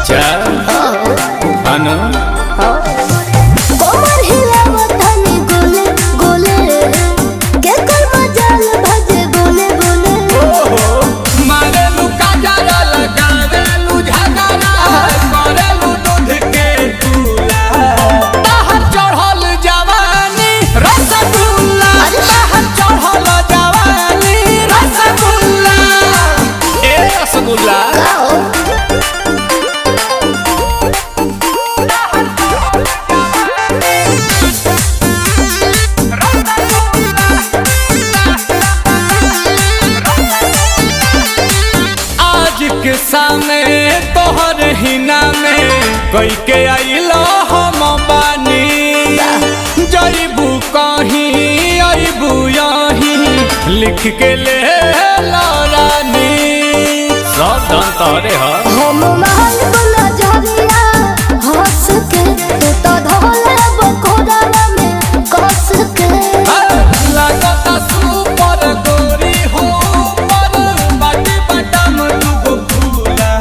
अच्छा अनु कोमर हिलावत हनी गोले गोले के कर मजाल भजे बोले बोले मारेलू काजरा लगावेलू झगड़ा करेलू दूध के दूला बाहर चढ़ल जवानी रसगुल्ला बाहर चढ़ल जवानी रसगुल्ला ए रसगुल्ला के सामने तोहर हिना में कई के आइलो हम बानी जईबू कहीं अबू यहीं लिख के ले रानी सब धन तोरे हम महल बना झरिया हंस के तू तो धोले बकोड़ा में कस के लगता सुपर गोरी हो पर बाटी बटम दुगो फूला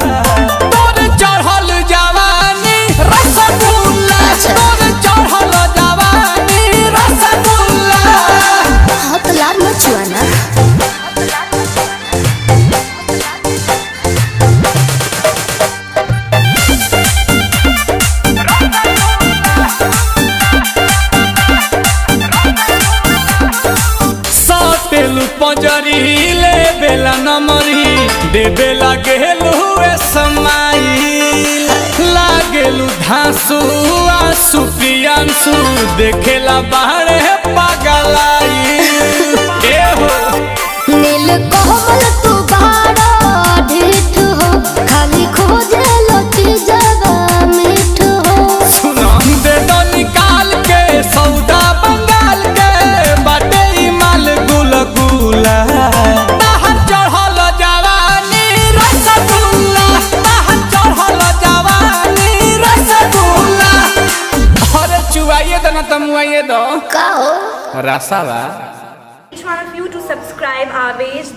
तोर चढ़ल जवानी रसगुल्ला तोर चढ़ल जवानी रसगुल्ला हाथ लाल मचुआना तेलू पंजरी ले बेला नमरी दे बेला गेलू समाई लागेलू धांसू आंसू प्रियांशु देखेला बाहरे पगलाई ए हो नील कोमल तू बाड़ा ढीठ हो खाली खोजे लोटी जवा मीठ हो सुना दे दो निकाल के सौदा बंगाल के बाटे माल गुलगुला बाहर चढ़ल जवानी रसगुल्ला बाहर चढ़ल जवानी रसगुल्ला अरे चुआइए दो ना तमुआइए दो का हो रसावा Each one of you to subscribe our page.